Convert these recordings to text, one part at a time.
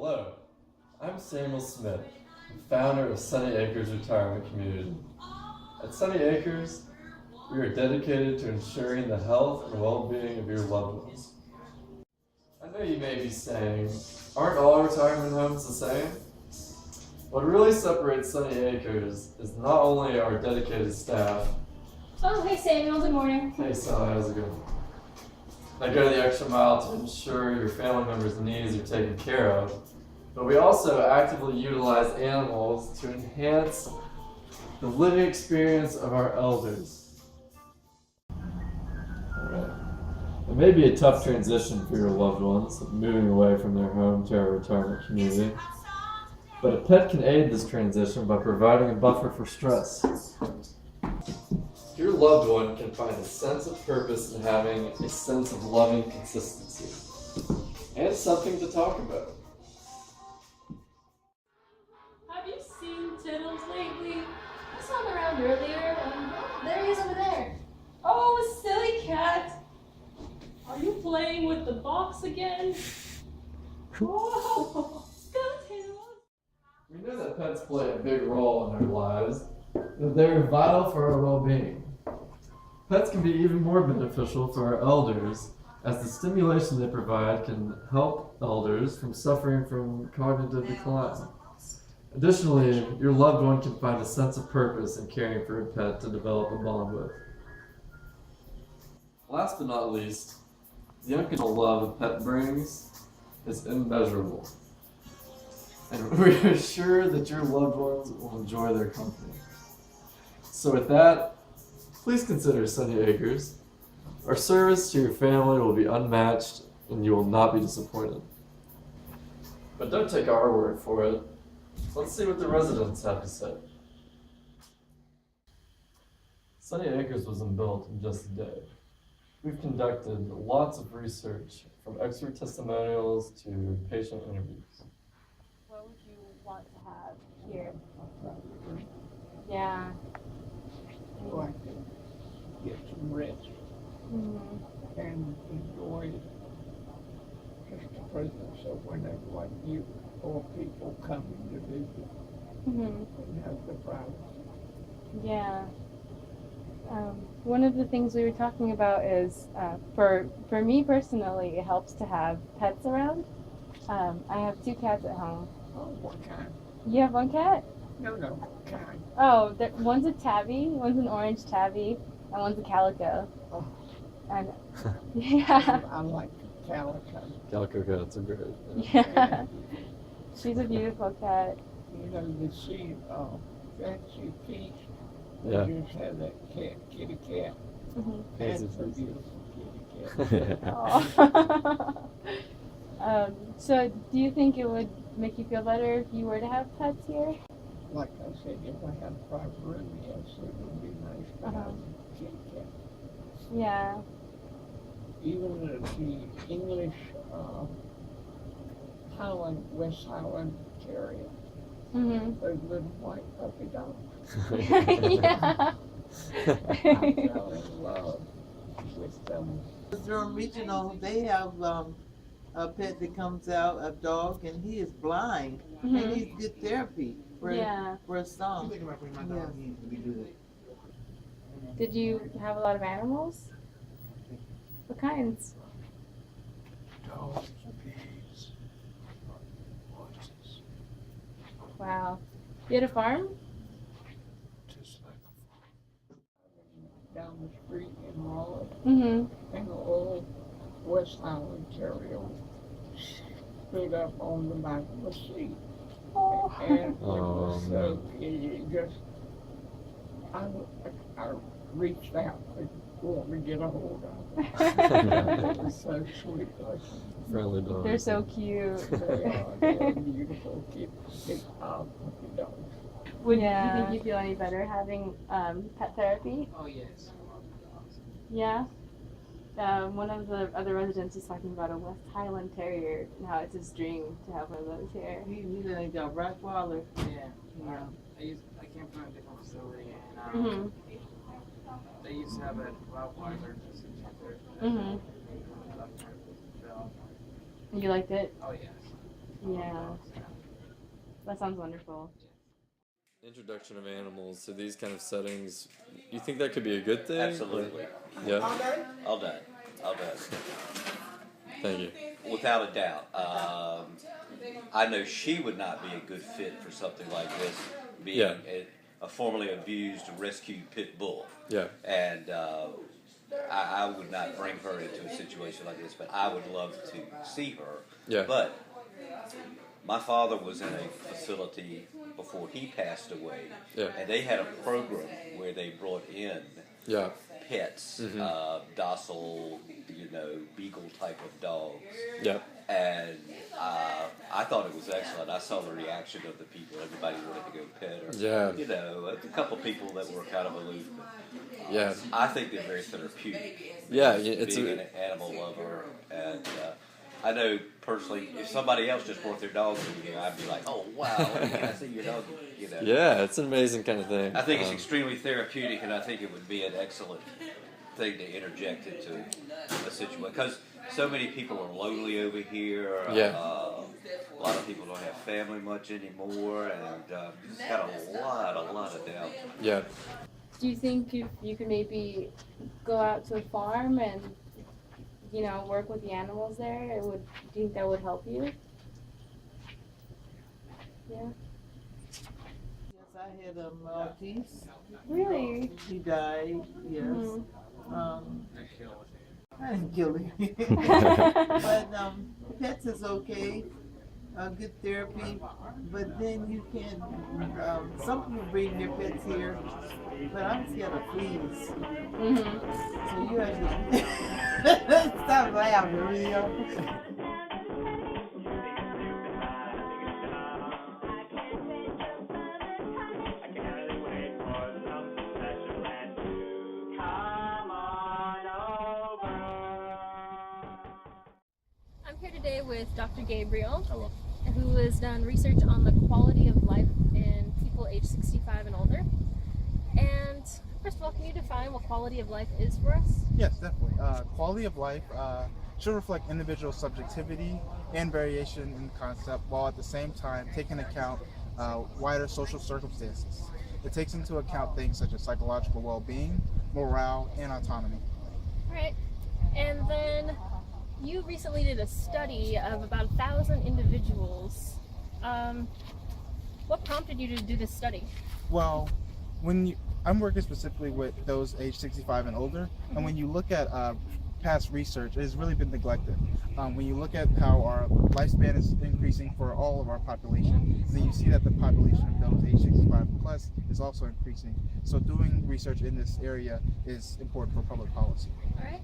Hello, I'm Samuel Smith, founder of Sunny Acres Retirement Community. At Sunny Acres, we are dedicated to ensuring the health and well-being of your loved ones. I know you may be saying, aren't all retirement homes the same? What really separates Sunny Acres is not only our dedicated staff. Oh, hey Samuel, good morning. Hey Sally, how's it going? I go the extra mile to ensure your family members' needs are taken care of, but we also actively utilize animals to enhance the living experience of our elders. Alright. It may be a tough transition for your loved ones, moving away from their home to our retirement community, but a pet can aid this transition by providing a buffer for stress. Your loved one can find a sense of purpose in having a sense of loving consistency and something to talk about. Have you seen Tiddles lately? I saw him around earlier. There he is over there. Oh, a silly cat. Are you playing with the box again? Oh, go Tiddles. We know that pets play a big role in our lives, that they're vital for our well-being. Pets can be even more beneficial for our elders, as the stimulation they provide can help elders from suffering from cognitive decline. Additionally, your loved one can find a sense of purpose in caring for a pet to develop a bond with. Last but not least, the unconditional love a pet brings is immeasurable, and we are sure that your loved ones will enjoy their company. So with that, please consider Sunny Acres. Our service to your family will be unmatched and you will not be disappointed. But don't take our word for it. Let's see what the residents have to say. Sunny Acres wasn't built in just a day. We've conducted lots of research, from expert testimonials to patient interviews. What would you want to have here? Yeah. So I can get some rest and enjoy just the presence of whenever like you or people coming to visit and have the privacy. Yeah. One of the things we were talking about is, for me personally, it helps to have pets around. I have 2 cats at home. Oh, what kind? You have 1 cat? No, kind. Oh, one's a tabby, one's an orange tabby, and one's a calico. Oh. And yeah, I like calico. Calico cats are great. yeah, she's a beautiful cat. You know, the sea, fancy feast. Yeah. They just have that kitty cat. Fancy That's a feast. beautiful kitty cat. Aw. So, do you think it would make you feel better if you were to have pets here? Like I said, if I had a private room, yes, it would be nice to have a kitty cat. Yeah. Even the English West Highland Terrier, those little white puppy dogs. Yeah. I fell in love with them. Durham Regional, they have a pet that comes out, a dog, and he is blind. And he's good therapy for a song. Yeah. Did you have a lot of animals? What kinds? Dogs, pigs, horses, Wow. You had a farm? just like a farm. Down the street in Raleigh, Mm-hmm. and the old West Highland Terrier stood up on the back of the seat. Oh. And it Oh, was no. so, it just, I reached out to want to get a hold of it. It was so sweet. Friendly dog. They're so cute. They're beautiful puppy dogs. Would you think you feel any better having pet therapy? Oh yes. Yeah. One of the other residents was talking about a West Highland Terrier and how it's his dream to have one of those here. He done got Rottweiler. Yeah. I came from a different facility and they used to have a Rottweiler just there. You liked it? Oh yes. Yeah. That sounds wonderful. Introduction of animals to these kind of settings, you think that could be a good thing? Absolutely. Yeah. All done. All done. Thank you. Without a doubt. I know she would not be a good fit for something like this, being Yeah. a formerly abused rescued pit bull. Yeah. And I would not bring her into a situation like this, but I would love to see her. Yeah. But my father was in a facility before he passed away, Yeah. and they had a program where they brought in Yeah. pets, docile, beagle type of dogs. Yeah. And I thought it was excellent. I saw the reaction of the people. Everybody wanted to go pet her. Yeah. A couple people that were kind of aloof. But, Yeah. I think they're very therapeutic. Yeah. It's Being an animal lover, and I know personally, if somebody else just brought their dog in here, I'd be like, "Oh wow, can I see your dog?" Yeah, it's an amazing kind of thing. I think it's extremely therapeutic, and I think it would be an excellent thing to interject into a situation, because so many people are lonely over here. Yeah. A lot of people don't have family much anymore, and it's got a lot of doubt. Yeah. Do you think you could maybe go out to a farm and, work with the animals there? Do you think that would help you? Yeah. Yes, I had a Maltese. Really? He died, yes. Mhm. I didn't kill him. But pets is okay. Good therapy. But then you can, some people bring their pets here, but I'm scared of fleas. So you have to stop laughing, really. I'm here today with Dr. Gabriel, who has done research on the quality of life in people aged 65 and older. And first of all, can you define what quality of life is for us? Yes, definitely. Quality of life should reflect individual subjectivity and variation in concept, while at the same time taking account wider social circumstances. It takes into account things such as psychological well-being, morale, and autonomy. All right. And then you recently did a study of about 1,000 individuals. What prompted you to do this study? Well, I'm working specifically with those aged 65 and older, and when you look at past research, it has really been neglected. When you look at how our lifespan is increasing for all of our population, then you see that the population of those age 65 plus is also increasing. So doing research in this area is important for public policy. All right.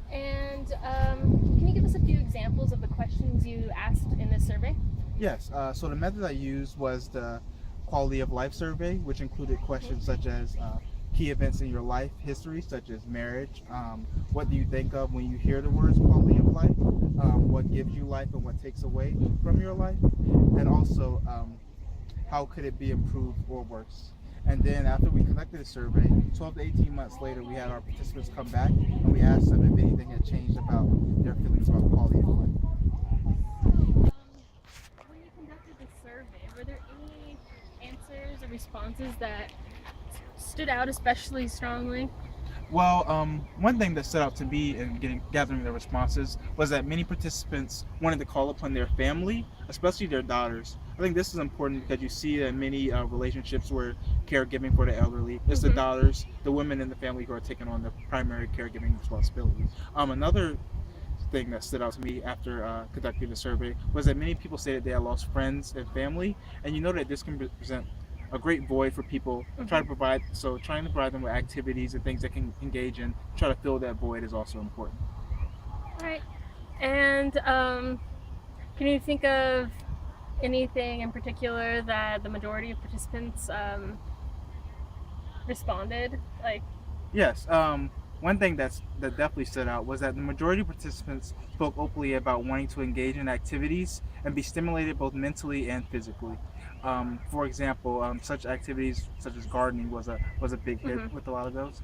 And can you give us a few examples of the questions you asked in this survey? Yes, so the method I used was the quality of life survey, which included questions such as key events in your life history, such as marriage. What do you think of when you hear the words quality of life? What gives you life and what takes away from your life? And also, how could it be improved or worse? And then after we conducted the survey, 12 to 18 months later, we had our participants come back and we asked them if anything had changed about their feelings about quality of life. When you conducted the survey, were there any answers or responses that stood out especially strongly? Well, one thing that stood out to me in gathering the responses was that many participants wanted to call upon their family, especially their daughters. I think this is important because you see that many relationships where caregiving for the elderly is the daughters, the women in the family who are taking on the primary caregiving responsibility. Another thing that stood out to me after conducting the survey was that many people say that they had lost friends and family, and you know that this can present a great void for people. Trying to provide them with activities and things they can engage in, try to fill that void is also important. All right. And can you think of anything in particular that the majority of participants responded? Yes. One thing that definitely stood out was that the majority of participants spoke openly about wanting to engage in activities and be stimulated both mentally and physically. For example, such activities such as gardening was a big hit with a lot of those.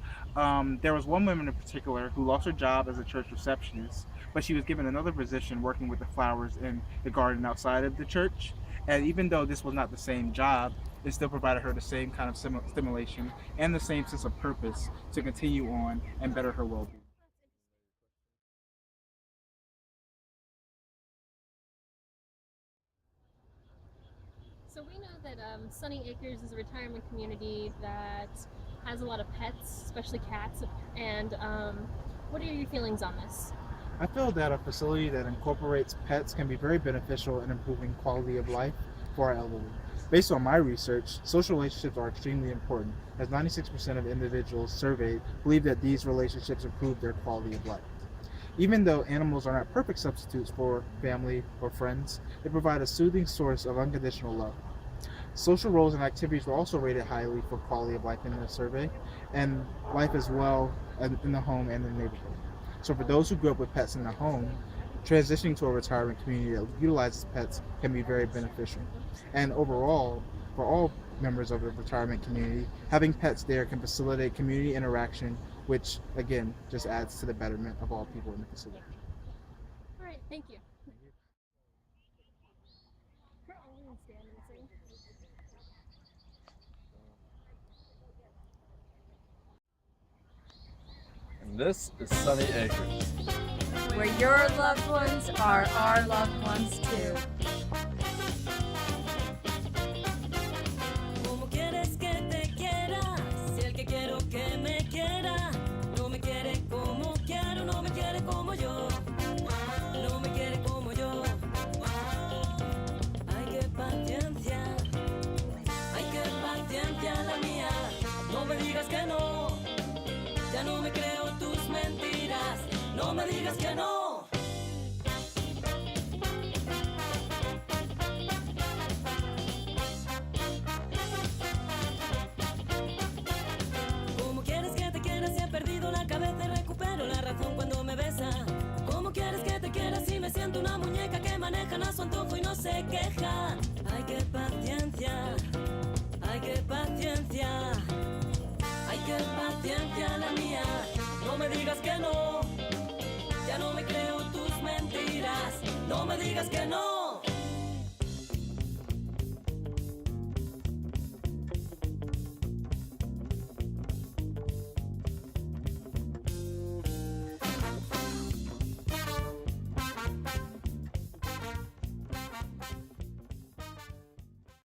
There was one woman in particular who lost her job as a church receptionist, but she was given another position working with the flowers in the garden outside of the church. And even though this was not the same job, it still provided her the same kind of stimulation and the same sense of purpose to continue on and better her well-being. So we know that Sunny Acres is a retirement community that has a lot of pets, especially cats. And what are your feelings on this? I feel that a facility that incorporates pets can be very beneficial in improving quality of life for our elderly. Based on my research, social relationships are extremely important, as 96% of individuals surveyed believe that these relationships improve their quality of life. Even though animals are not perfect substitutes for family or friends, they provide a soothing source of unconditional love. Social roles and activities were also rated highly for quality of life in the survey, and life as well in the home and in the neighborhood. So for those who grew up with pets in the home, transitioning to a retirement community that utilizes pets can be very beneficial. And overall, for all members of the retirement community, having pets there can facilitate community interaction, which again just adds to the betterment of all people in the facility. All right, thank you. And this is Sunny Acres. Where your loved ones are our loved ones too. ¿Cómo quieres que te quiera? Si el que quiero que me quiera no me quiere como quiero, no me quiere como yo, no me quiere como yo. Ay, qué paciencia la mía. No me digas que no, ya no me creo tus mentiras. No me digas que no. ¿Cómo quieres que te quiera si he perdido la cabeza y recupero la razón cuando me besa? ¿Cómo quieres que te quiera si me siento una muñeca que manejan a su antojo y no se queja? Ay, qué paciencia, ay, qué paciencia, ay, qué paciencia la mía. No me digas que no, ya no me creo tus mentiras. No me digas que no.